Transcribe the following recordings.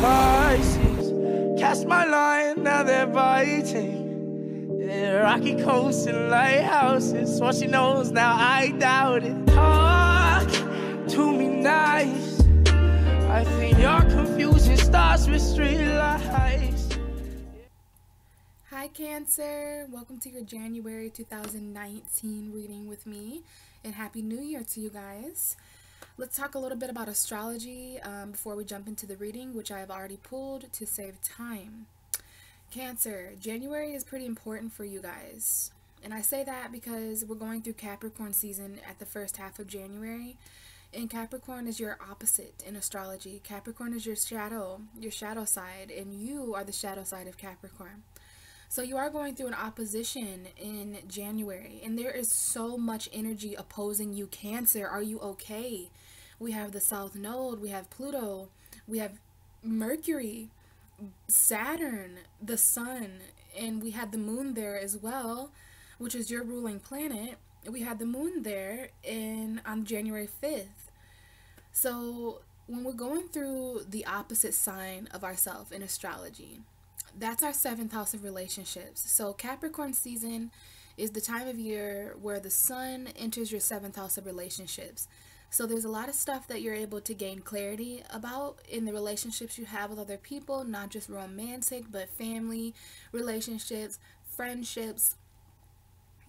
Pisces, cast my line, now they're biting. Yeah, rocky coasts and lighthouses, what she knows now, I doubt it. Talk to me nice, I think your confusion starts with street lights. Hi Cancer, welcome to your January 2019 reading with me, and Happy New Year to you guys. Let's talk a little bit about astrology before we jump into the reading, which I have already pulled to save time. Cancer, January is pretty important for you guys. And I say that because we're going through Capricorn season at the first half of January. And Capricorn is your opposite in astrology. Capricorn is your shadow side, and you are the shadow side of Capricorn. So you are going through an opposition in January, and there is so much energy opposing you, Cancer. Are you okay? We have the South Node, we have Pluto, we have Mercury, Saturn, the Sun, and we had the Moon there as well, which is your ruling planet. We had the Moon there on January 5th. So when we're going through the opposite sign of ourselves in astrology, that's our 7th house of relationships. So Capricorn season is the time of year where the sun enters your 7th house of relationships. So there's a lot of stuff that you're able to gain clarity about in the relationships you have with other people, not just romantic, but family relationships, friendships,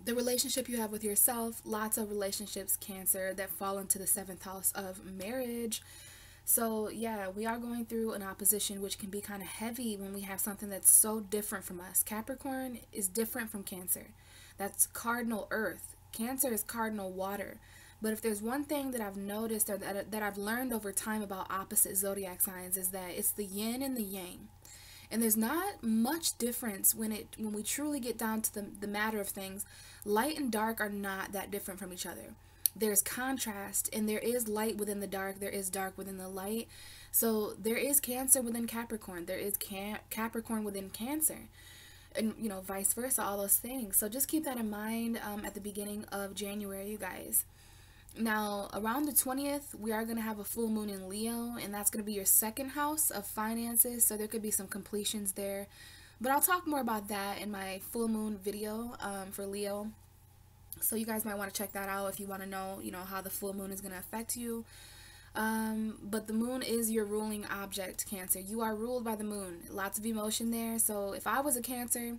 the relationship you have with yourself, lots of relationships, Cancer, that fall into the 7th house of marriage. So yeah, we are going through an opposition, which can be kind of heavy when we have something that's so different from us. Capricorn is different from Cancer. That's cardinal earth. Cancer is cardinal water. But if there's one thing that I've noticed or that I've learned over time about opposite zodiac signs, is that it's the yin and the yang. And there's not much difference when we truly get down to the matter of things. Light and dark are not that different from each other. There's contrast, and there is light within the dark, there is dark within the light. So there is Cancer within Capricorn, there is Capricorn within Cancer, and you know, vice versa, all those things. So just keep that in mind at the beginning of January, you guys. Now around the 20th, we are going to have a full moon in Leo, and that's going to be your 2nd house of finances, so there could be some completions there, but I'll talk more about that in my full moon video for Leo. So you guys might want to check that out if you want to know, how the full moon is going to affect you. But the moon is your ruling object, Cancer. You are ruled by the moon. Lots of emotion there. So if I was a Cancer,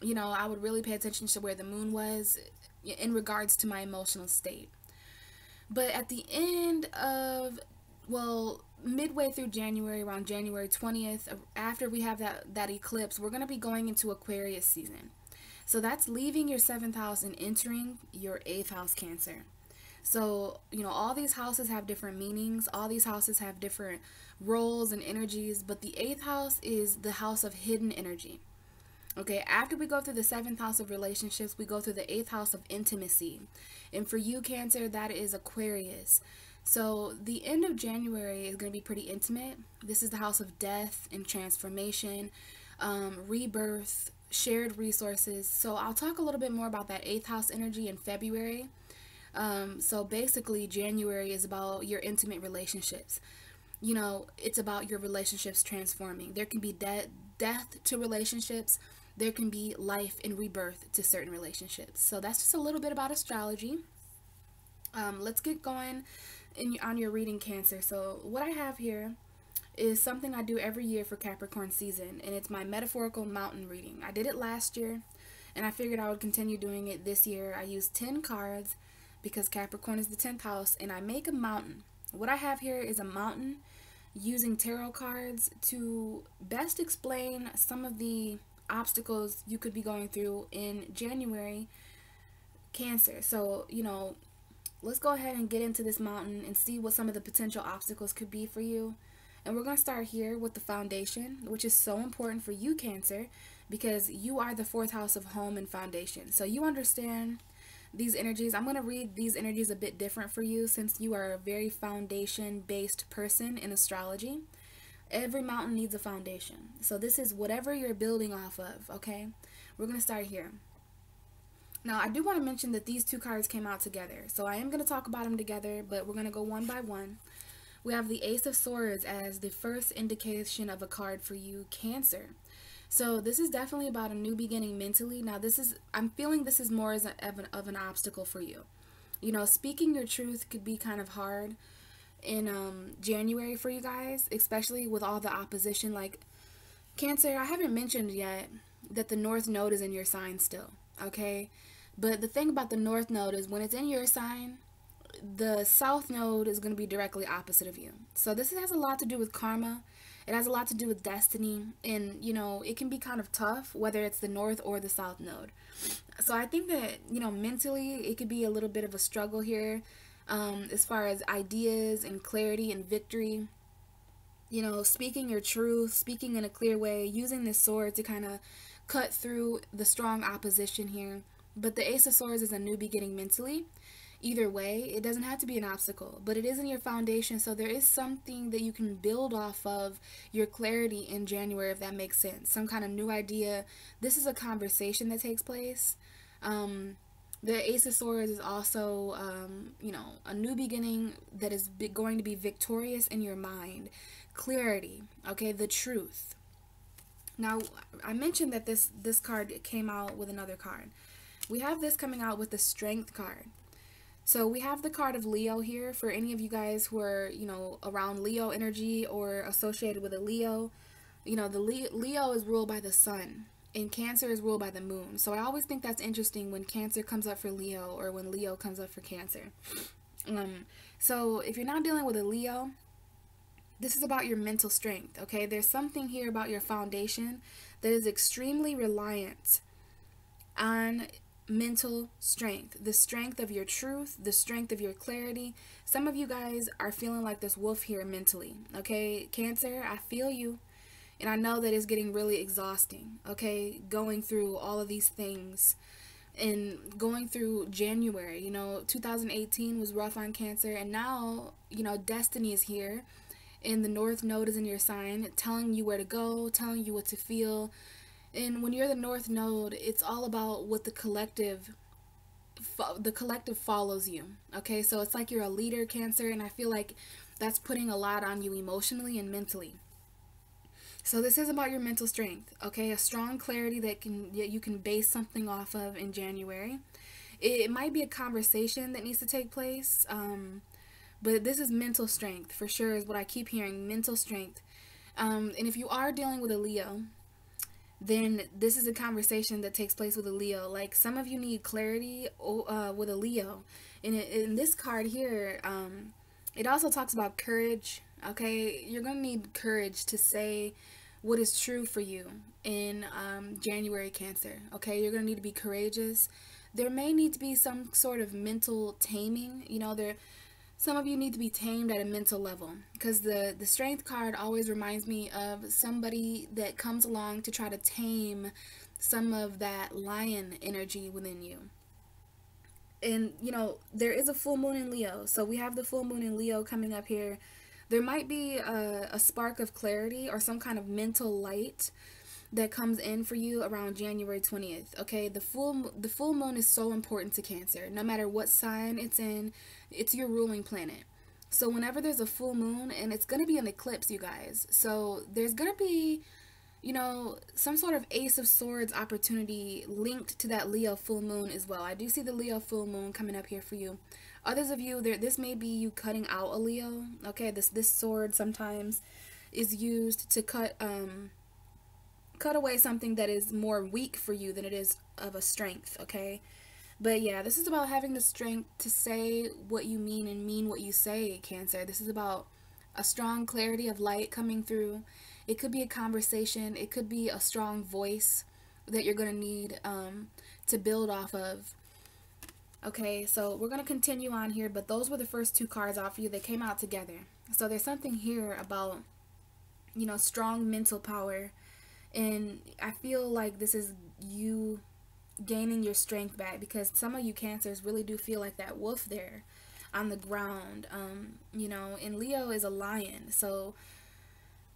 I would really pay attention to where the moon was in regards to my emotional state. But at the end of, midway through January, around January 20th, after we have that eclipse, we're going to be going into Aquarius season. So that's leaving your 7th house and entering your 8th house, Cancer. So, all these houses have different meanings. All these houses have different roles and energies. But the 8th house is the house of hidden energy. Okay, after we go through the 7th house of relationships, we go through the 8th house of intimacy. And for you, Cancer, that is Aquarius. So the end of January is going to be pretty intimate. This is the house of death and transformation, rebirth, shared resources. So I'll talk a little bit more about that 8th house energy in February. So basically January is about your intimate relationships. It's about your relationships transforming. There can be death to relationships. There can be life and rebirth to certain relationships. So that's just a little bit about astrology. Let's get going on your reading, Cancer. So what I have here is something I do every year for Capricorn season, and it's my Metaphorical mountain reading. I did it last year, and I figured I would continue doing it this year. I use 10 cards because Capricorn is the 10th house, and I make a mountain. What I have here is a mountain using tarot cards to best explain some of the obstacles you could be going through in January, Cancer. So, let's go ahead and get into this mountain and see what some of the potential obstacles could be for you. And we're going to start here with the foundation, which is so important for you, Cancer, because you are the 4th house of home and foundation. So you understand these energies. I'm going to read these energies a bit different for you since you are a very foundation-based person in astrology. Every mountain needs a foundation. So this is whatever you're building off of, okay? We're going to start here. Now, I do want to mention that these two cards came out together. So I am going to talk about them together, but we're going to go one by one. we have the Ace of Swords as the first indication of a card for you, Cancer. So this is definitely about a new beginning mentally. Now I'm feeling this is more as of an obstacle for you. You know, speaking your truth could be kind of hard in January for you guys, especially with all the opposition. Like, Cancer, I haven't mentioned yet that the North Node is in your sign still, okay? But the thing about the North Node is when it's in your sign, the South Node is going to be directly opposite of you. So this has a lot to do with karma. It has a lot to do with destiny. And, you know, it can be kind of tough, whether it's the North or the South Node. So I think that, you know, mentally, it could be a little bit of a struggle here as far as ideas and clarity and victory. You know, speaking your truth, speaking in a clear way, using this sword to kind of cut through the strong opposition here. But the Ace of Swords is a new beginning mentally. Either way, it doesn't have to be an obstacle, but it is in your foundation, so there is something that you can build off of your clarity in January, if that makes sense. Some kind of new idea. This is a conversation that takes place. The Ace of Swords is also, you know, a new beginning that is going to be victorious in your mind. Clarity, okay, the truth. Now, I mentioned that this card came out with another card. We have this coming out with the Strength card. So we have the card of Leo here for any of you guys who are, you know, around Leo energy or associated with a Leo. You know, the Leo is ruled by the sun and Cancer is ruled by the moon. So I always think that's interesting when Cancer comes up for Leo or when Leo comes up for Cancer. So if you're not dealing with a Leo, this is about your mental strength, okay? There's something here about your foundation that is extremely reliant on mental strength, the strength of your truth, the strength of your clarity. Some of you guys are feeling like this wolf here mentally, okay? Cancer, I feel you, and I know that it's getting really exhausting, okay? Going through all of these things and going through January, you know, 2018 was rough on Cancer, and now, you know, destiny is here, and the North Node is in your sign, telling you where to go, telling you what to feel. And when you're the North Node, it's all about what the collective follows you, okay? So it's like you're a leader, Cancer, and I feel like that's putting a lot on you emotionally and mentally. So this is about your mental strength, okay? A strong clarity that you can base something off of in January. It might be a conversation that needs to take place, but this is mental strength for sure is what I keep hearing, mental strength. And if you are dealing with a Leo, then this is a conversation that takes place with a Leo. Like, some of you need clarity with a Leo. In this card here, it also talks about courage, okay? You're going to need courage to say what is true for you in January, Cancer, okay? You're going to need to be courageous. There may need to be some sort of mental taming. You know, some of you need to be tamed at a mental level, because the Strength card always reminds me of somebody that comes along to try to tame some of that lion energy within you. And, you know, there is a full moon in Leo. So we have the full moon in Leo coming up here. There might be a spark of clarity or some kind of mental light that comes in for you around January 20th. Okay, the full moon is so important to Cancer. No matter what sign it's in, it's your ruling planet. So whenever there's a full moon, and it's going to be an eclipse, you guys. So there's going to be, you know, some sort of Ace of Swords opportunity linked to that Leo full moon as well. I do see the Leo full moon coming up here for you. Others of you, this may be you cutting out a Leo. Okay, this sword sometimes is used to cut away something that is more weak for you than it is of a strength, okay? But yeah, this is about having the strength to say what you mean and mean what you say, Cancer. This is about a strong clarity of light coming through. It could be a conversation. It could be a strong voice that you're going to need to build off of. Okay, so we're going to continue on here, but those were the first two cards out for you. They came out together. So there's something here about, you know, strong mental power. And I feel like this is you gaining your strength back, because some of you Cancers really do feel like that wolf there on the ground. You know, and Leo is a lion. So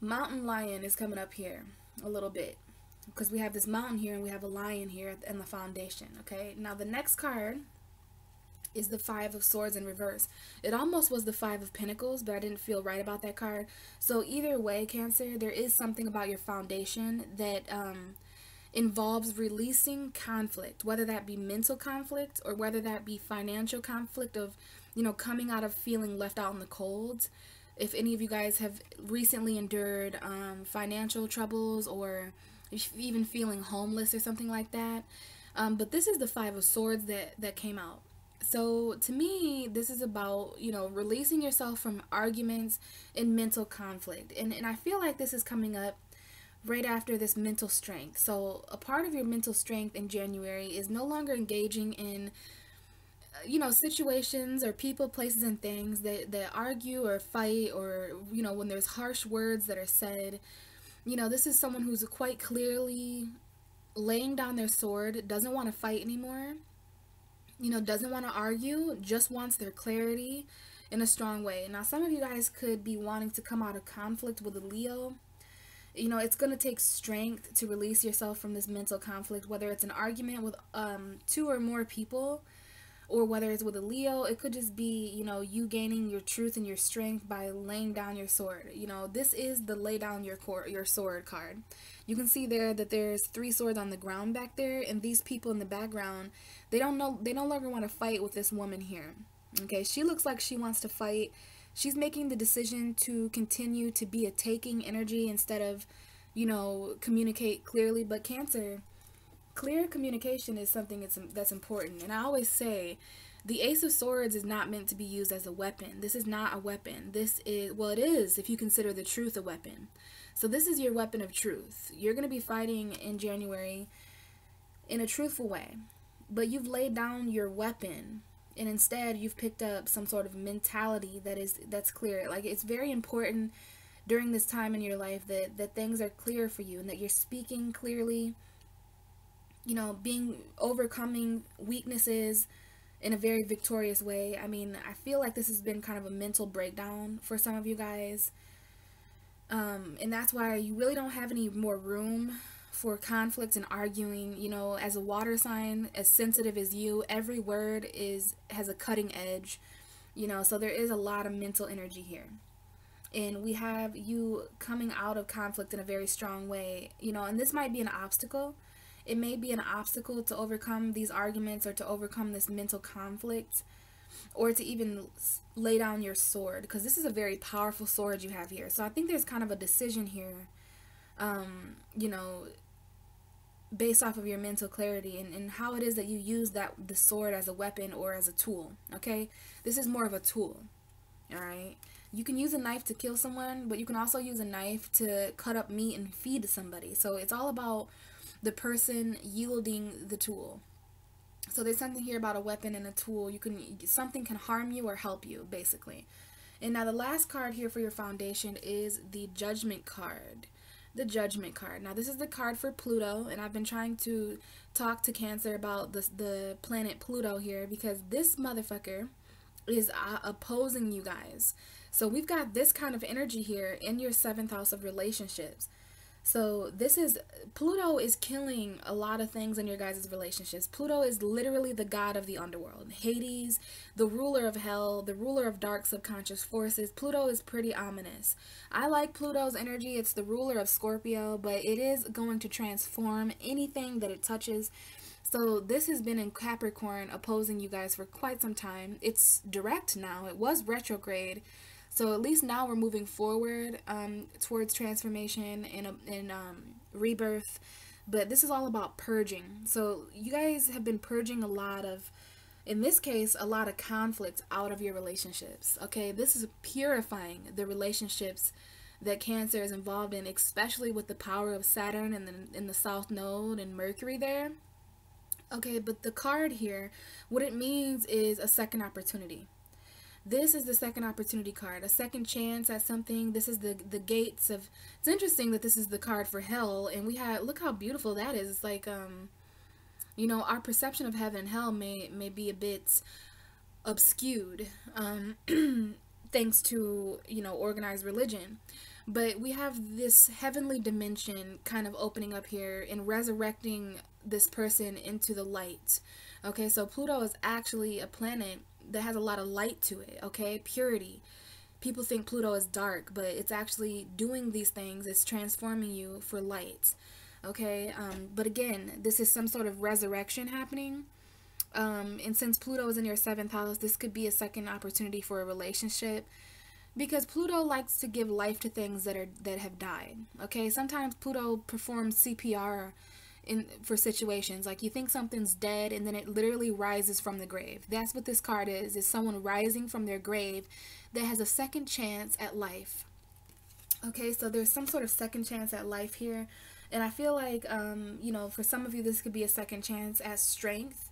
mountain lion is coming up here a little bit, because we have this mountain here and we have a lion here in the foundation. Okay, now the next card is the Five of Swords in reverse. It almost was the Five of Pentacles, but I didn't feel right about that card. So either way, Cancer, there is something about your foundation that involves releasing conflict, whether that be mental conflict or whether that be financial conflict of, you know, coming out of feeling left out in the cold. If any of you guys have recently endured financial troubles, or even feeling homeless or something like that. But this is the Five of Swords that came out. So to me, this is about, you know, releasing yourself from arguments and mental conflict. And I feel like this is coming up right after this mental strength. So a part of your mental strength in January is no longer engaging in, you know, situations or people, places, and things that argue or fight, or, you know, when there's harsh words that are said. You know, this is someone who's quite clearly laying down their sword, doesn't want to fight anymore, you know, doesn't want to argue, just wants their clarity in a strong way. Now, some of you guys could be wanting to come out of conflict with a Leo. You know, it's going to take strength to release yourself from this mental conflict, whether it's an argument with 2 or more people, or whether it's with a Leo. It could just be, you know, you gaining your truth and your strength by laying down your sword. You know, this is the lay down your sword card. You can see there that there's 3 swords on the ground back there, and these people in the background, they no longer want to fight with this woman here. Okay, she looks like she wants to fight. She's making the decision to continue to be a taking energy instead of, you know, communicate clearly. But Cancer, clear communication is something that's important. And I always say, the Ace of Swords is not meant to be used as a weapon. This is not a weapon. This is, well, it is if you consider the truth a weapon. So this is your weapon of truth. You're going to be fighting in January in a truthful way. But you've laid down your weapon, and instead you've picked up some sort of mentality that's clear. Like, it's very important during this time in your life that things are clear for you, and that you're speaking clearly, you know, overcoming weaknesses in a very victorious way. I mean, I feel like this has been kind of a mental breakdown for some of you guys. And that's why you really don't have any more room for conflict and arguing. You know, as a water sign, as sensitive as you, every word has a cutting edge, you know, so there is a lot of mental energy here. And we have you coming out of conflict in a very strong way, you know, and this might be an obstacle. It may be an obstacle to overcome these arguments, or to overcome this mental conflict, or to even lay down your sword, because this is a very powerful sword you have here. So I think there's kind of a decision here, you know, based off of your mental clarity and how it is that you use the sword as a weapon or as a tool. Okay, this is more of a tool. All right, you can use a knife to kill someone, but you can also use a knife to cut up meat and feed somebody. So it's all about the yielding the tool. So there's something here about a weapon and a tool. Something can harm you or help you, basically. And now the last card here for your foundation is the Judgment card. The Judgment card. Now this is the card for Pluto, and I've been trying to talk to Cancer about the planet Pluto here, because this motherfucker is opposing you guys. So we've got this kind of energy here in your 7th house of relationships. So Pluto is killing a lot of things in your guys' relationships. Pluto is literally the god of the underworld. Hades, the ruler of hell, the ruler of dark subconscious forces. Pluto is pretty ominous. I like Pluto's energy. It's the ruler of Scorpio, but it is going to transform anything that it touches. So this has been in Capricorn, opposing you guys for quite some time. It's direct now. It was retrograde. So at least now we're moving forward towards transformation and rebirth. But this is all about purging. So you guys have been purging a lot of, in this case, a lot of conflict out of your relationships. Okay, this is purifying the relationships that Cancer is involved in, especially with the power of Saturn and in the South Node and Mercury there. Okay, but the card here, what it means is a second opportunity. This is the second opportunity card, a second chance at something. This is the gates of, it's interesting that this is the card for hell, and we have, look how beautiful that is. It's like, you know, our perception of heaven and hell may be a bit obscured, thanks to, you know, organized religion. But we have this heavenly dimension kind of opening up here and resurrecting this person into the light. Okay, so Pluto is actually a planet that has a lot of light to it, okay? Purity. People think Pluto is dark, but it's actually doing these things. It's transforming you for light, okay? But again, this is some sort of resurrection happening. And since Pluto is in your 7th house, this could be a second opportunity for a relationship, because Pluto likes to give life to things that have died. Okay, sometimes Pluto performs CPR for situations. Like, you think something's dead and then it literally rises from the grave. That's what this card is someone rising from their grave that has a second chance at life. Okay, so there's some sort of second chance at life here. And I feel like, you know, for some of you, this could be a second chance at strength.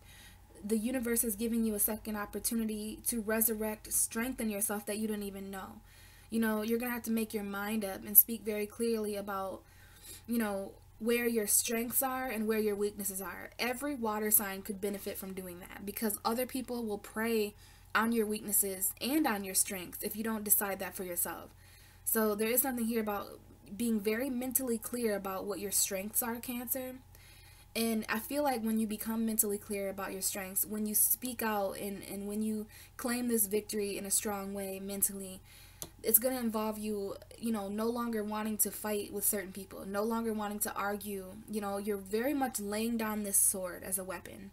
The universe is giving you a second opportunity to resurrect, strengthen yourself that you didn't even know. You know, you're going to have to make your mind up and speak very clearly about, you know, where your strengths are and where your weaknesses are. Every water sign could benefit from doing that, because other people will prey on your weaknesses and on your strengths if you don't decide that for yourself. So there is something here about being very mentally clear about what your strengths are, Cancer. And I feel like when you become mentally clear about your strengths, when you speak out and when you claim this victory in a strong way mentally, it's going to involve you, you know, no longer wanting to fight with certain people, no longer wanting to argue. You know, you're very much laying down this sword as a weapon.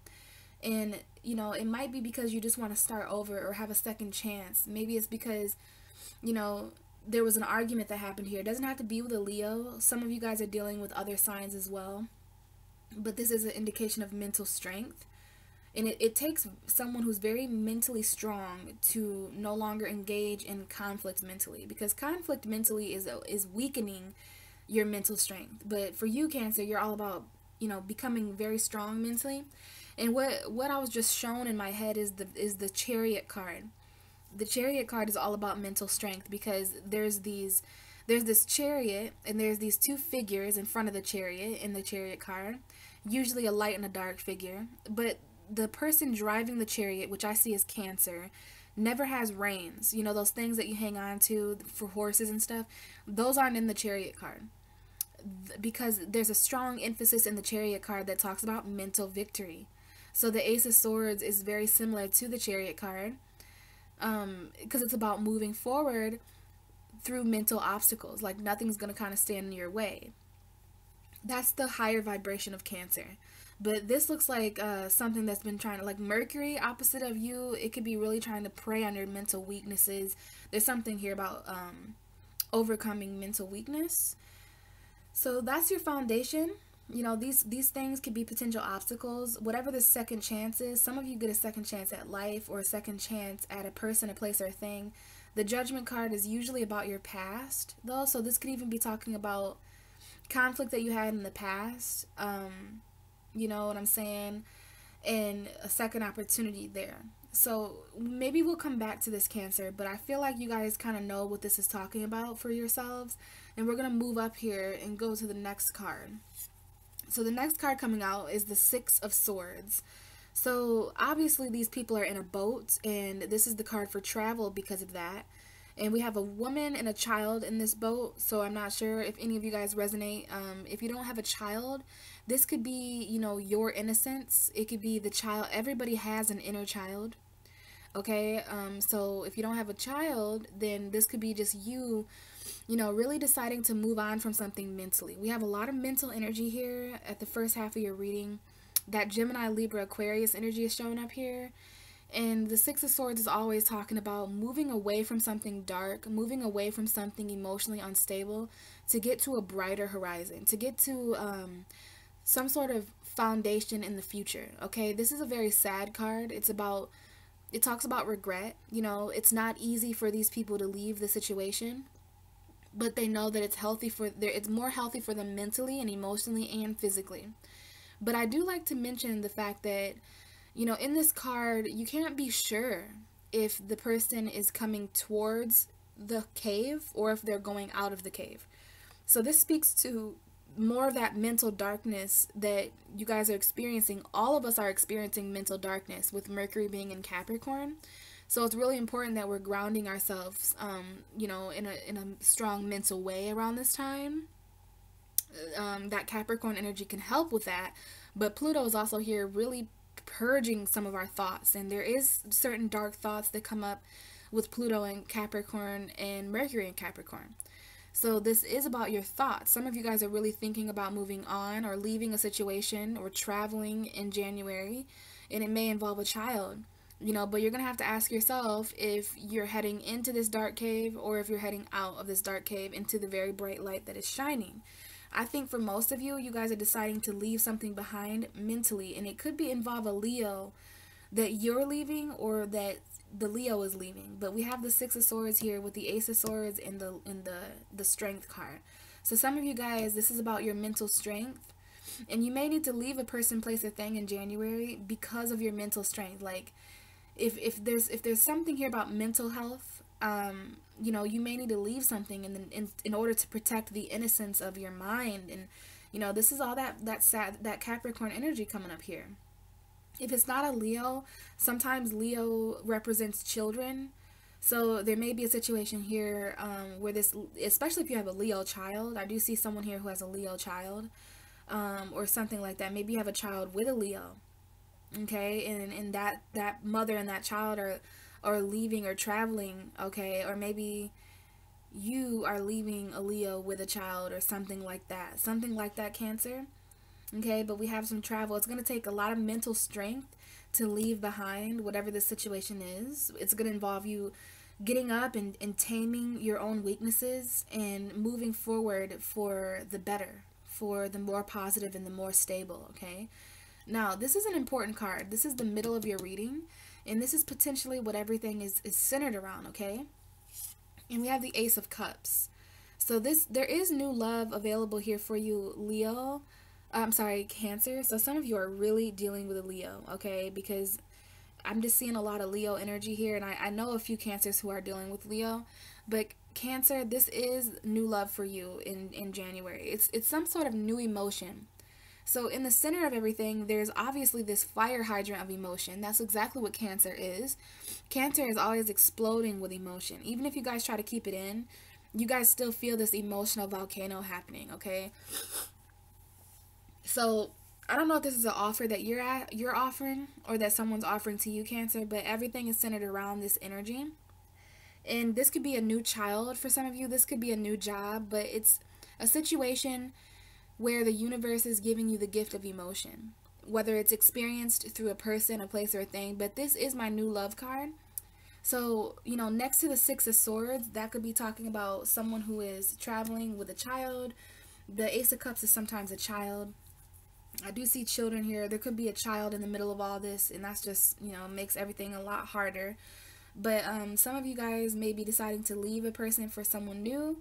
And, you know, it might be because you just want to start over or have a second chance. Maybe it's because, you know, there was an argument that happened here. It doesn't have to be with a Leo. Some of you guys are dealing with other signs as well. But this is an indication of mental strength. And it takes someone who's very mentally strong to no longer engage in conflict mentally, because conflict mentally is weakening your mental strength. But for you, Cancer, you're all about, you know, becoming very strong mentally. And what I was just shown in my head is the Chariot card. The Chariot card is all about mental strength, because there's this chariot and there's these two figures in front of the chariot in the Chariot card, usually a light and a dark figure. But the person driving the chariot, which I see as Cancer, never has reins. You know, those things that you hang on to for horses and stuff, those aren't in the Chariot card, because there's a strong emphasis in the Chariot card that talks about mental victory. So the Ace of Swords is very similar to the Chariot card, because it's about moving forward through mental obstacles. Like, nothing's going to kind of stand in your way. That's the higher vibration of Cancer. But this looks like something that's been trying to, like Mercury, opposite of you, it could be really trying to prey on your mental weaknesses. There's something here about overcoming mental weakness. So that's your foundation. You know, these things could be potential obstacles. Whatever the second chance is, some of you get a second chance at life or a second chance at a person, a place, or a thing. The Judgment card is usually about your past, though. So this could even be talking about conflict that you had in the past. You know what I'm saying? And a second opportunity there. So maybe we'll come back to this, Cancer, but I feel like you guys kind of know what this is talking about for yourselves. And we're going to move up here and go to the next card. So the next card coming out is the Six of Swords. So obviously these people are in a boat, and this is the card for travel because of that. And we have a woman and a child in this boat, so I'm not sure if any of you guys resonate. If you don't have a child, this could be, you know, your innocence. It could be the child. Everybody has an inner child, okay? So if you don't have a child, then this could be just you, you know, really deciding to move on from something mentally. We have a lot of mental energy here at the first half of your reading. That Gemini, Libra, Aquarius energy is showing up here. And the Six of Swords is always talking about moving away from something dark, moving away from something emotionally unstable to get to a brighter horizon, to get to some sort of foundation in the future, okay? This is a very sad card. It talks about regret. You know, it's not easy for these people to leave the situation, but they know that it's more healthy for them mentally and emotionally and physically. But I do like to mention the fact that, you know, in this card, you can't be sure if the person is coming towards the cave or if they're going out of the cave. So this speaks to more of that mental darkness that you guys are experiencing. All of us are experiencing mental darkness with Mercury being in Capricorn. So it's really important that we're grounding ourselves, you know, in a strong mental way around this time. That Capricorn energy can help with that. But Pluto is also here really purging some of our thoughts. And there is certain dark thoughts that come up with Pluto in Capricorn and Mercury in Capricorn. So this is about your thoughts. Some of you guys are really thinking about moving on or leaving a situation or traveling in January, and it may involve a child, you know, but you're going to have to ask yourself if you're heading into this dark cave or if you're heading out of this dark cave into the very bright light that is shining. I think for most of you, you guys are deciding to leave something behind mentally, and it could be involve a Leo that you're leaving or that the Leo is leaving. But we have the Six of Swords here with the Ace of Swords and the Strength card. So some of you guys, this is about your mental strength, and you may need to leave a person, place, or thing in January because of your mental strength. Like if there's something here about mental health, you know, you may need to leave something in order to protect the innocence of your mind. And you know, this is all that Capricorn energy coming up here. If it's not a Leo, sometimes Leo represents children. So there may be a situation here where this, especially if you have a Leo child, I do see someone here who has a Leo child, or something like that. Maybe you have a child with a Leo, okay, and that mother and that child are leaving or traveling, okay, or maybe you are leaving a Leo with a child or something like that, Cancer. Okay, but we have some travel. It's going to take a lot of mental strength to leave behind whatever the situation is. It's going to involve you getting up and taming your own weaknesses and moving forward for the better, for the more positive and the more stable, okay? Now, this is an important card. This is the middle of your reading, and this is potentially what everything is centered around, okay? And we have the Ace of Cups. So there is new love available here for you, Leo. I'm sorry, Cancer. So some of you are really dealing with a Leo, okay? Because I'm just seeing a lot of Leo energy here, and I know a few Cancers who are dealing with Leo. But Cancer, this is new love for you in January. It's some sort of new emotion. So in the center of everything, there's obviously this fire hydrant of emotion. That's exactly what Cancer is. Cancer is always exploding with emotion. Even if you guys try to keep it in, you guys still feel this emotional volcano happening, okay? So I don't know if this is an offer that you're offering or that someone's offering to you, Cancer, but everything is centered around this energy. And this could be a new child for some of you. This could be a new job, but it's a situation where the universe is giving you the gift of emotion, whether it's experienced through a person, a place, or a thing. But this is my new love card. So, you know, next to the Six of Swords, that could be talking about someone who is traveling with a child. The Ace of Cups is sometimes a child. I do see children here. There could be a child in the middle of all this, and that's just, you know, makes everything a lot harder. But some of you guys may be deciding to leave a person for someone new,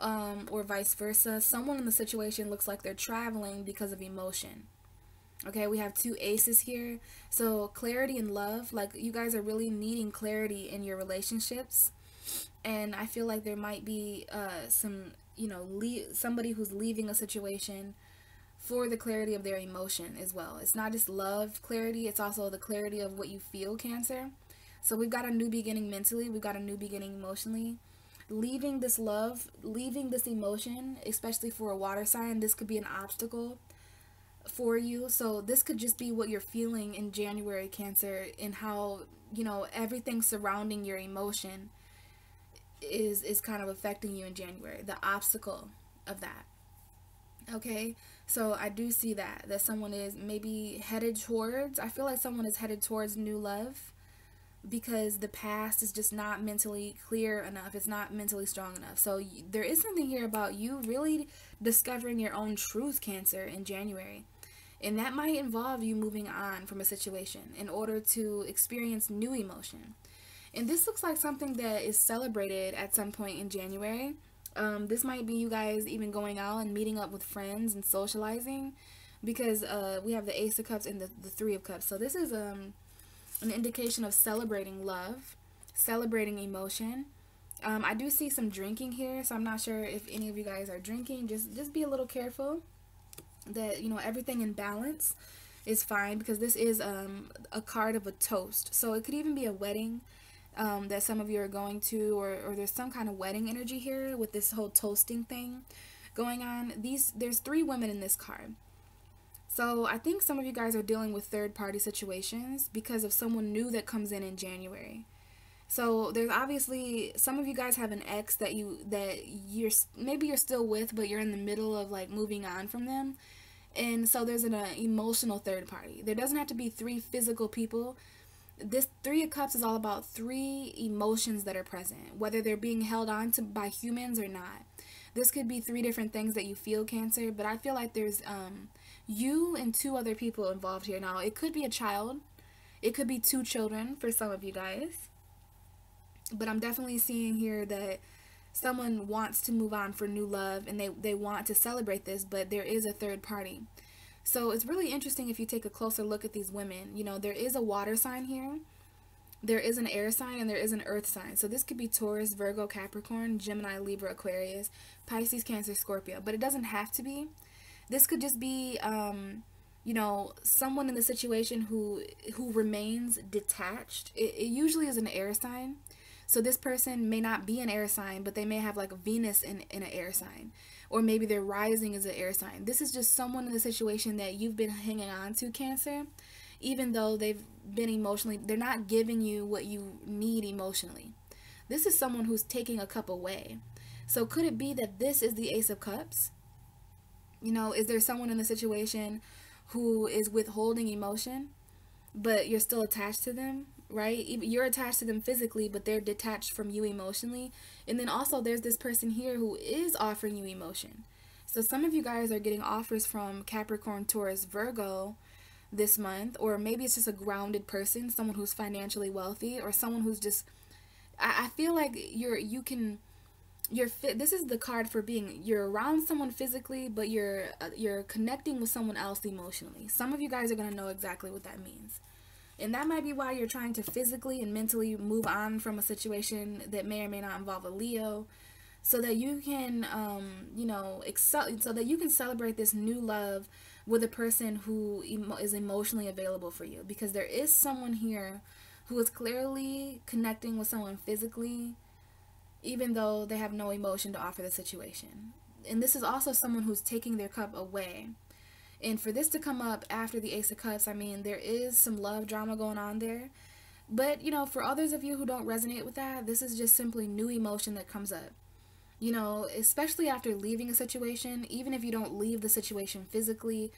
or vice versa. Someone in the situation looks like they're traveling because of emotion. Okay, we have two aces here. So clarity and love, like you guys are really needing clarity in your relationships. And I feel like there might be some, you know, somebody who's leaving a situation for the clarity of their emotion as well. It's not just love clarity, it's also the clarity of what you feel, Cancer. So we've got a new beginning mentally, we've got a new beginning emotionally. Leaving this love, leaving this emotion, especially for a water sign, this could be an obstacle for you. So this could just be what you're feeling in January, Cancer, and how, you know, everything surrounding your emotion is kind of affecting you in January. The obstacle of that. Okay, so I do see that someone is maybe headed towards, I feel like someone is headed towards new love because the past is just not mentally clear enough. It's not mentally strong enough. So there is something here about you really discovering your own truth, Cancer, in January. And that might involve you moving on from a situation in order to experience new emotion. And this looks like something that is celebrated at some point in January. This might be you guys even going out and meeting up with friends and socializing, because we have the Ace of Cups and the Three of Cups. So this is an indication of celebrating love, celebrating emotion. I do see some drinking here, so I'm not sure if any of you guys are drinking. Just be a little careful that, you know, everything in balance is fine, because this is a card of a toast. So it could even be a wedding that some of you are going to, or there's some kind of wedding energy here with this whole toasting thing going on. There's three women in this card. So I think some of you guys are dealing with third party situations because of someone new that comes in January. So there's obviously some of you guys have an ex that you're maybe you're still with, but you're in the middle of like moving on from them. And so there's an emotional third party. There doesn't have to be three physical people. This Three of Cups is all about three emotions that are present, whether they're being held on to by humans or not. This could be three different things that you feel, Cancer, but I feel like there's you and two other people involved here. Now, it could be a child. It could be two children for some of you guys. But I'm definitely seeing here that someone wants to move on for new love and they want to celebrate this, but there is a third party. So it's really interesting if you take a closer look at these women. You know, there is a water sign here, there is an air sign, and there is an earth sign. So this could be Taurus, Virgo, Capricorn, Gemini, Libra, Aquarius, Pisces, Cancer, Scorpio. But it doesn't have to be. This could just be, you know, someone in the situation who remains detached. It usually is an air sign. So this person may not be an air sign, but they may have like a Venus in an air sign. Or maybe their rising is an air sign. This is just someone in the situation that you've been hanging on to, Cancer. Even though they've been emotionally, they're not giving you what you need emotionally. This is someone who's taking a cup away. So could it be that this is the Ace of Cups? You know, is there someone in the situation who is withholding emotion, but you're still attached to them, right? You're attached to them physically, but they're detached from you emotionally. And then also there's this person here who is offering you emotion. So some of you guys are getting offers from Capricorn, Taurus, Virgo this month, or maybe it's just a grounded person, someone who's financially wealthy, or someone who's just, I feel like this is the card for being, you're around someone physically, but you're connecting with someone else emotionally. Some of you guys are going to know exactly what that means. And that might be why you're trying to physically and mentally move on from a situation that may or may not involve a Leo, so that you can, you know, so that you can celebrate this new love with a person who is emotionally available for you. Because there is someone here who is clearly connecting with someone physically, even though they have no emotion to offer the situation. And this is also someone who's taking their cup away. And for this to come up after the Ace of Cups, I mean, there is some love drama going on there. But, you know, for others of you who don't resonate with that, this is just simply new emotion that comes up. You know, especially after leaving a situation, even if you don't leave the situation physically,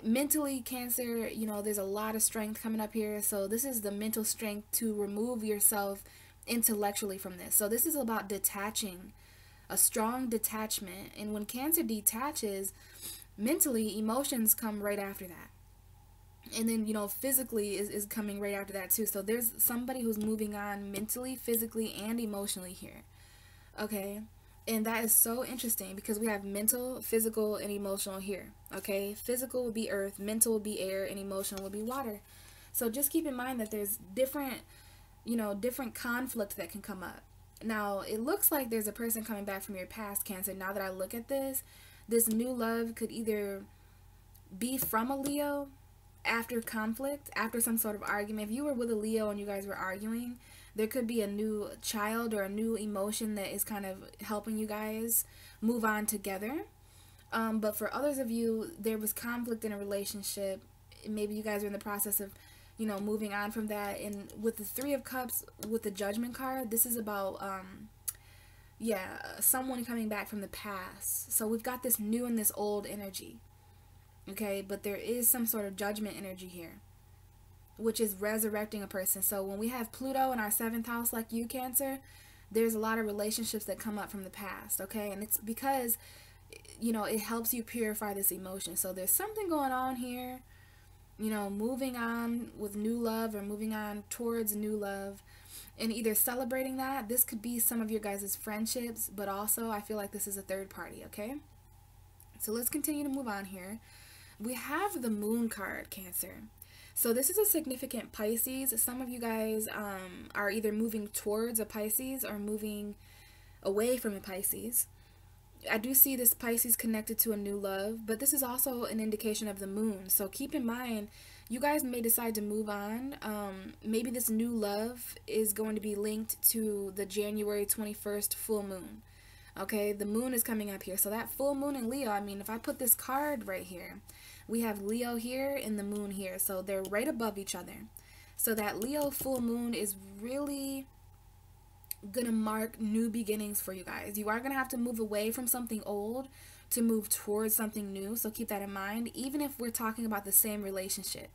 mentally, Cancer, you know, there's a lot of strength coming up here. So this is the mental strength to remove yourself intellectually from this. So this is about detaching, a strong detachment. And when Cancer detaches mentally, emotions come right after that. And then, you know, physically is coming right after that too. So there's somebody who's moving on mentally, physically, and emotionally here. Okay? And that is so interesting because we have mental, physical, and emotional here. Okay? Physical would be earth, mental would be air, and emotional would be water. So just keep in mind that there's different, you know, different conflict that can come up. Now, it looks like there's a person coming back from your past, Cancer. Now that I look at this new love could either be from a Leo after conflict, after some sort of argument. If you were with a Leo and you guys were arguing, there could be a new child or a new emotion that is kind of helping you guys move on together. But for others of you, there was conflict in a relationship. Maybe you guys are in the process of, you know, moving on from that. And with the Three of Cups, with the Judgment card, this is about, someone coming back from the past. So we've got this new and this old energy. Okay, but there is some sort of judgment energy here, which is resurrecting a person. So when we have Pluto in our 7th house, like you, Cancer, there's a lot of relationships that come up from the past. Okay, and it's because, you know, it helps you purify this emotion. So there's something going on here, you know, moving on with new love or moving on towards new love, and either celebrating that. This could be some of your guys' friendships, but also I feel like this is a third party. Okay, so let's continue to move on here. We have the Moon card, Cancer. So this is a significant Pisces. Some of you guys are either moving towards a Pisces or moving away from a Pisces. I do see this Pisces connected to a new love, but this is also an indication of the Moon. So keep in mind, you guys may decide to move on. Maybe this new love is going to be linked to the January 21st full moon. Okay, the moon is coming up here. So that full moon in Leo, I mean, if I put this card right here, We have Leo here and the moon here, so they're right above each other. So that Leo full moon is really gonna mark new beginnings for you guys. You are gonna have to move away from something old to move towards something new, so keep that in mind, even if we're talking about the same relationship,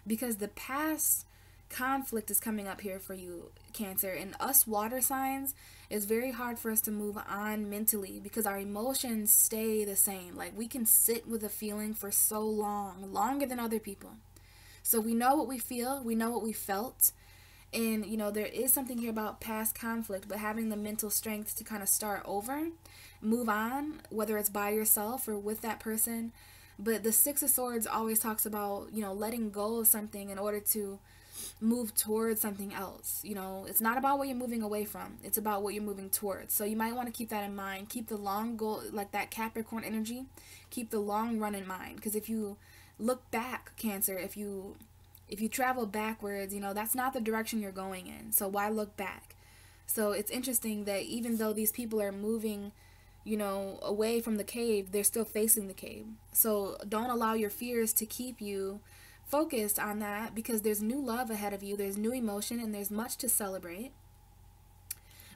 because the past conflict is coming up here for you, Cancer. And us water signs, it's very hard for us to move on mentally because our emotions stay the same. Like, we can sit with a feeling for so long, longer than other people. So we know what we feel, we know what we felt. And, you know, there is something here about past conflict, but having the mental strength to kind of start over, move on, whether it's by yourself or with that person. But the Six of Swords always talks about, you know, letting go of something in order to move towards something else. You know, it's not about what you're moving away from, it's about what you're moving towards. So you might want to keep that in mind. Keep the long goal, like that Capricorn energy, keep the long run in mind. Because if you look back, Cancer, if you travel backwards, you know, that's not the direction you're going in. So why look back? So it's interesting that even though these people are moving, you know, away from the cave, they're still facing the cave. So don't allow your fears to keep you focused on that, because there's new love ahead of you, there's new emotion, and there's much to celebrate.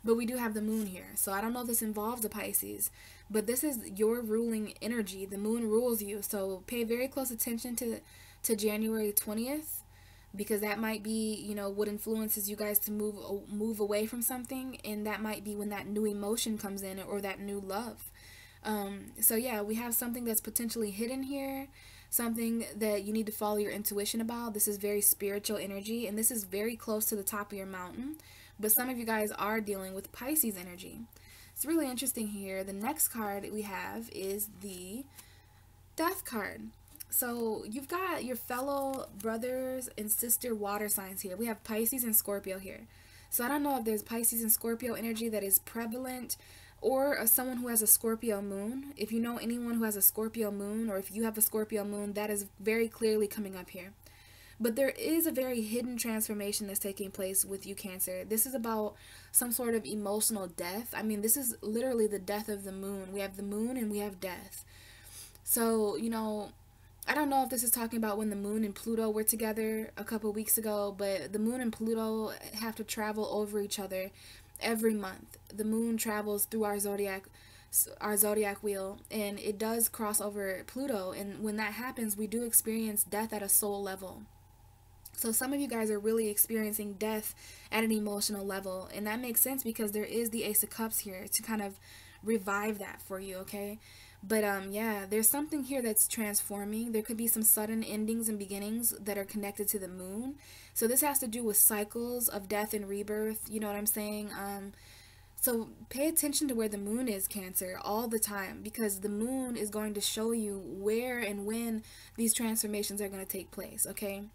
But we do have the moon here. So I don't know if this involves a Pisces, but this is your ruling energy. The moon rules you. So pay very close attention to January 20th, because that might be, you know, what influences you guys to move away from something, and that might be when that new emotion comes in, or that new love. So yeah, we have something that's potentially hidden here, something that you need to follow your intuition about. This is very spiritual energy, and this is very close to the top of your mountain, but some of you guys are dealing with Pisces energy. It's really interesting here. The next card we have is the Death card. So you've got your fellow brothers and sister water signs here. We have Pisces and Scorpio here. So I don't know if there's Pisces and Scorpio energy that is prevalent, or someone who has a Scorpio moon. If you know anyone who has a Scorpio moon, or if you have a Scorpio moon, that is very clearly coming up here. But there is a very hidden transformation that's taking place with you, Cancer. This is about some sort of emotional death. I mean, this is literally the death of the moon. We have the moon and we have death. So, you know, I don't know if this is talking about when the moon and Pluto were together a couple weeks ago, but the moon and Pluto have to travel over each other every month. The moon travels through our zodiac wheel, and it does cross over Pluto, and when that happens, we do experience death at a soul level. So some of you guys are really experiencing death at an emotional level, and that makes sense because there is the Ace of Cups here to kind of revive that for you, okay? But yeah, there's something here that's transforming. There could be some sudden endings and beginnings that are connected to the moon. So this has to do with cycles of death and rebirth, you know what I'm saying? So pay attention to where the moon is, Cancer, all the time, because the moon is going to show you where and when these transformations are going to take place, okay?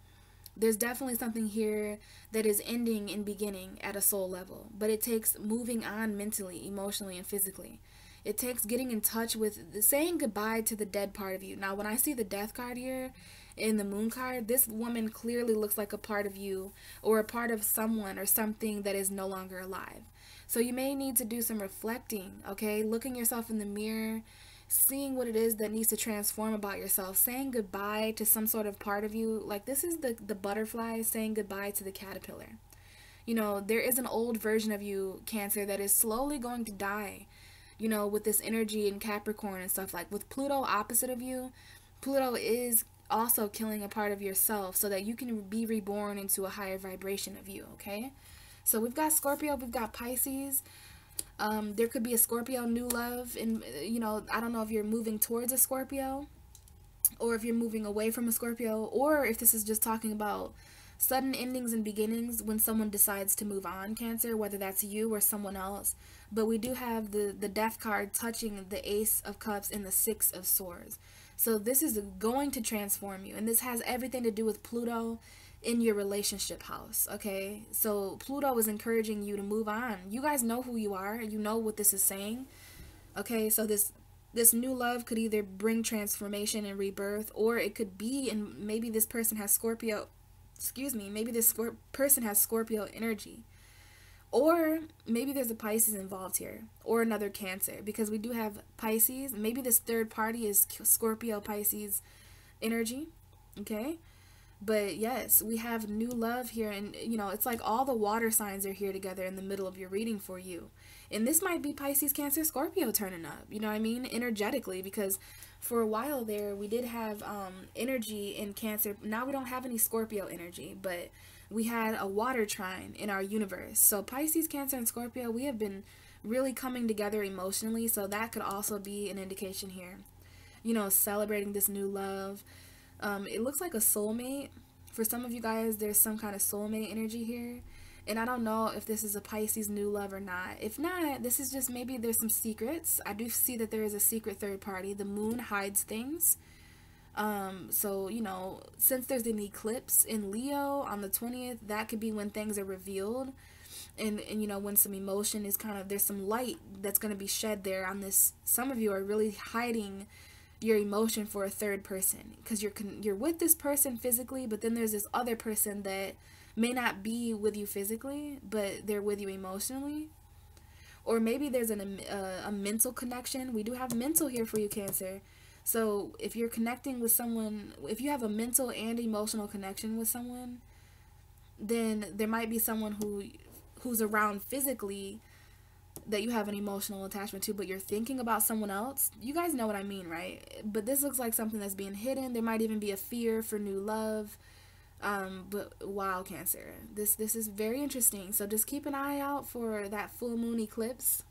There's definitely something here that is ending and beginning at a soul level, but it takes moving on mentally, emotionally, and physically. It takes getting in touch with, saying goodbye to the dead part of you. Now, when I see the Death card here in the Moon card, this woman clearly looks like a part of you, or a part of someone or something that is no longer alive. So you may need to do some reflecting, okay? Looking yourself in the mirror, seeing what it is that needs to transform about yourself, saying goodbye to some sort of part of you. Like, this is the butterfly saying goodbye to the caterpillar. You know, there is an old version of you, Cancer, that is slowly going to die, you know, with this energy in Capricorn and stuff. Like with Pluto opposite of you, Pluto is also killing a part of yourself so that you can be reborn into a higher vibration of you, okay? So we've got Scorpio, we've got Pisces. There could be a Scorpio new love, and you know, I don't know if you're moving towards a Scorpio or if you're moving away from a Scorpio, or if this is just talking about sudden endings and beginnings when someone decides to move on, Cancer, whether that's you or someone else. But we do have the Death card touching the Ace of Cups and the Six of Swords. So this is going to transform you, and this has everything to do with Pluto in your relationship house, okay? So Pluto is encouraging you to move on. You guys know who you are. You know what this is saying, okay? So this new love could either bring transformation and rebirth, or it could be, and maybe this person has Scorpio, maybe this person has Scorpio energy. Or maybe there's a Pisces involved here, or another Cancer, because we do have Pisces. Maybe this third party is Scorpio, Pisces, energy, okay? But yes, we have new love here, and you know, it's like all the water signs are here together in the middle of your reading for you. And this might be Pisces, Cancer, Scorpio turning up, you know what I mean, energetically, because for a while there we did have energy in Cancer. Now we don't have any Scorpio energy, but we had a water trine in our universe. So Pisces, Cancer, and Scorpio, we have been really coming together emotionally, so that could also be an indication here. You know, celebrating this new love. It looks like a soulmate. For some of you guys, there's some kind of soulmate energy here. And I don't know if this is a Pisces new love or not. If not, this is just maybe there's some secrets. I do see that there is a secret third party. The moon hides things. So, you know, since there's an eclipse in Leo on the 20th, that could be when things are revealed. And you know, when some emotion is kind of, there's some light that's going to be shed there on this. Some of you are really hiding your emotion for a third person because you're with this person physically, but then there's this other person that may not be with you physically, but they're with you emotionally. Or maybe there's a mental connection. We do have mental here for you, Cancer. So if you're connecting with someone, if you have a mental and emotional connection with someone, then there might be someone who's around physically that you have an emotional attachment to, but you're thinking about someone else. You guys know what I mean, right? But this looks like something that's being hidden. There might even be a fear for new love. But wow, Cancer, this is very interesting. So just keep an eye out for that full moon eclipse.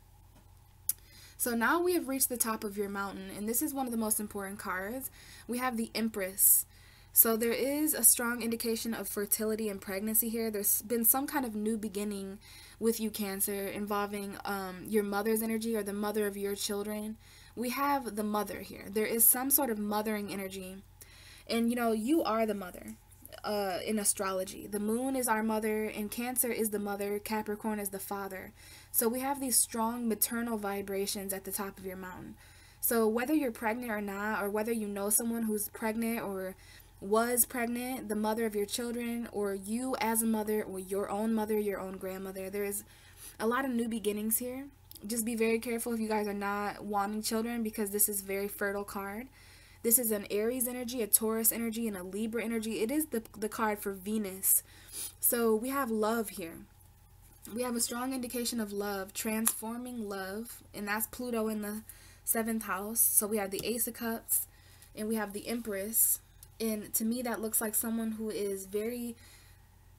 So now we have reached the top of your mountain, and this is one of the most important cards. We have the Empress. So there is a strong indication of fertility and pregnancy here. There's been some kind of new beginning with you, Cancer, involving your mother's energy or the mother of your children. We have the mother here. There is some sort of mothering energy. And, you know, you are the mother in astrology. The moon is our mother, and Cancer is the mother. Capricorn is the father. So we have these strong maternal vibrations at the top of your mountain. So whether you're pregnant or not, or whether you know someone who's pregnant or was pregnant, the mother of your children, or you as a mother, or your own mother, your own grandmother, there is a lot of new beginnings here. Just be very careful if you guys are not wanting children, because this is a very fertile card. This is an Aries energy, a Taurus energy, and a Libra energy. It is the card for Venus. So we have love here. We have a strong indication of love, transforming love, and that's Pluto in the 7th house. So we have the Ace of Cups, and we have the Empress. And to me, that looks like someone who is very,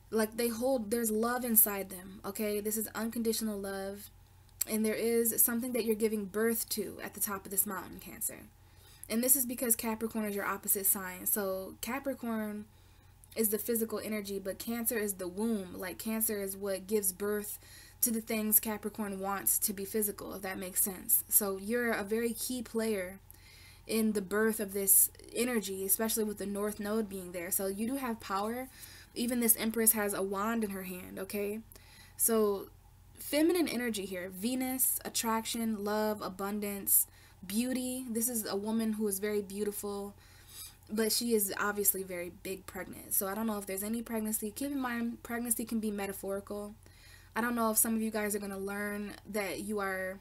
like, there's love inside them, okay? This is unconditional love. And there is something that you're giving birth to at the top of this mountain, Cancer. And this is because Capricorn is your opposite sign. So Capricorn is the physical energy, but Cancer is the womb. Like, Cancer is what gives birth to the things Capricorn wants to be physical, if that makes sense. So you're a very key player in the birth of this energy, especially with the North Node being there. So you do have power. Even this Empress has a wand in her hand, okay? So feminine energy here. Venus, attraction, love, abundance, beauty. This is a woman who is very beautiful, but she is obviously very big pregnant. So I don't know if there's any pregnancy. Keep in mind, pregnancy can be metaphorical. I don't know if some of you guys are going to learn that you are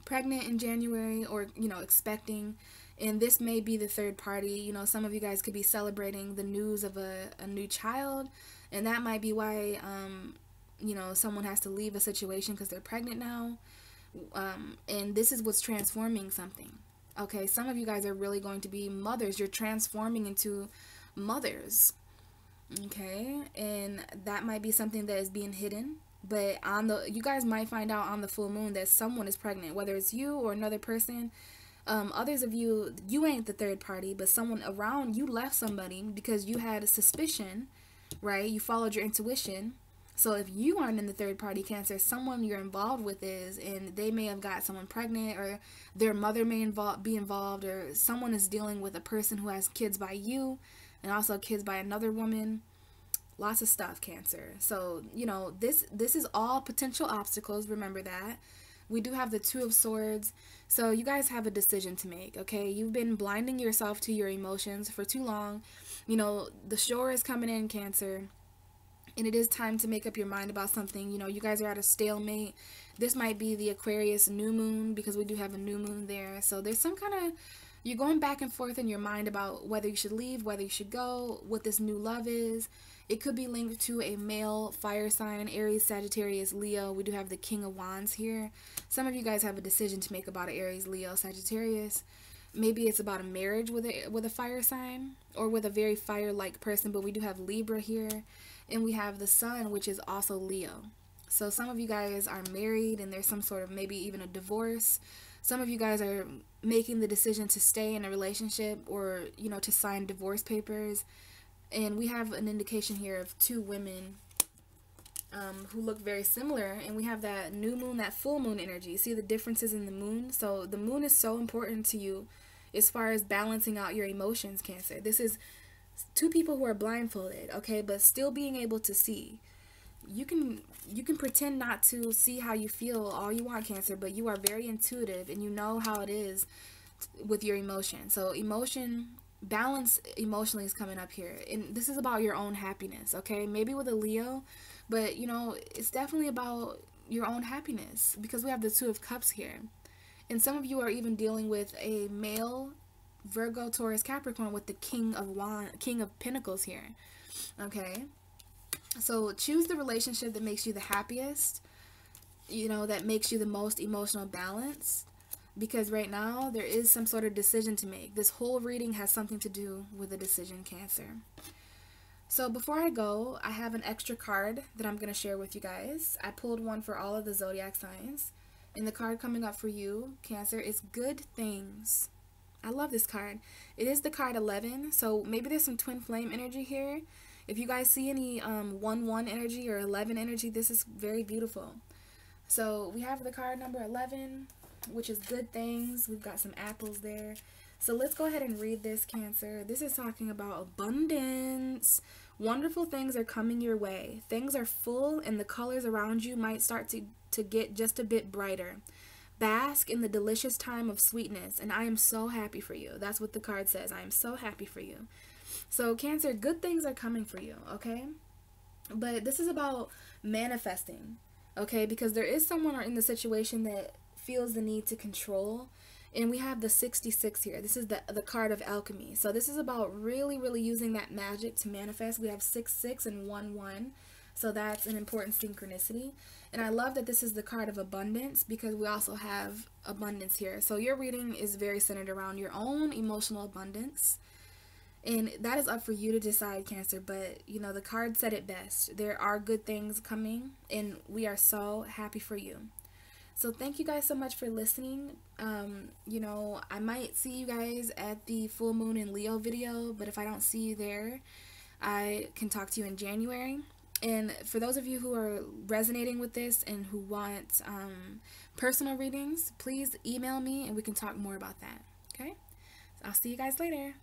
pregnant in January, or, you know, expecting, and this may be the third party. You know, some of you guys could be celebrating the news of a new child, and that might be why you know, someone has to leave a situation because they're pregnant now. And this is what's transforming something. Okay, some of you guys are really going to be mothers. You're transforming into mothers. Okay, and that might be something that is being hidden. But you guys might find out on the full moon that someone is pregnant, whether it's you or another person. Others of you ain't the third party, but someone around you left somebody because you had a suspicion, right? You followed your intuition. So if you aren't in the third party, Cancer, someone you're involved with is, and they may have got someone pregnant, or their mother may be involved, or someone is dealing with a person who has kids by you and also kids by another woman. Lots of stuff, Cancer. So, you know, this is all potential obstacles. Remember that. We do have the Two of Swords. So you guys have a decision to make, okay? You've been blinding yourself to your emotions for too long. You know, the shore is coming in, Cancer, and it is time to make up your mind about something. You know, you guys are at a stalemate. This might be the Aquarius new moon, because we do have a new moon there. So there's some kind of, You're going back and forth in your mind about whether you should leave, whether you should go, what this new love is. It could be linked to a male fire sign, Aries, Sagittarius, Leo. We do have the King of Wands here. Some of you guys have a decision to make about an Aries, Leo, Sagittarius. Maybe it's about a marriage with a fire sign or with a very fire-like person, but we do have Libra here. And we have the Sun, which is also Leo. So some of you guys are married and there's some sort of maybe even a divorce. Some of you guys are making the decision to stay in a relationship or, you know, to sign divorce papers. And we have an indication here of two women who look very similar. And we have that new moon, that full moon energy. See the differences in the moon? So the moon is so important to you as far as balancing out your emotions, Cancer. This is two people who are blindfolded, okay, but still being able to see. You can pretend not to see how you feel all you want, Cancer, but you are very intuitive and you know how it is with your emotion. So balance emotionally is coming up here. And this is about your own happiness, okay? Maybe with a Leo, but you know, it's definitely about your own happiness because we have the Two of Cups here. And some of you are even dealing with a male Virgo, Taurus, Capricorn with the King of Pentacles here, okay? So choose the relationship that makes you the happiest, you know, that makes you the most emotional balance, because right now there is some sort of decision to make. This whole reading has something to do with a decision, Cancer. So before I go, I have an extra card that I'm going to share with you guys. I pulled one for all of the zodiac signs, and the card coming up for you, Cancer, is Good Things. I love this card. It is the card 11, so maybe there's some twin flame energy here. If you guys see any 1-1 energy or 11 energy, this is very beautiful. So we have the card number 11, which is Good Things. We've got some apples there. So let's go ahead and read this, Cancer. This is talking about abundance. Wonderful things are coming your way. Things are full and the colors around you might start to get just a bit brighter. Bask in the delicious time of sweetness, and I am so happy for you. That's what the card says. I am so happy for you. So Cancer, good things are coming for you, okay? But this is about manifesting, okay? Because there is someone in the situation that feels the need to control. And we have the 66 here. This is the card of alchemy. So this is about really, really using that magic to manifest. We have 6-6 and 1-1. So that's an important synchronicity. And I love that this is the card of abundance because we also have abundance here. So your reading is very centered around your own emotional abundance. And that is up for you to decide, Cancer. But, you know, the card said it best. There are good things coming, and we are so happy for you. So thank you guys so much for listening. You know, I might see you guys at the full moon in Leo video, but if I don't see you there, I can talk to you in January. And for those of you who are resonating with this and who want personal readings, please email me and we can talk more about that. Okay? I'll see you guys later.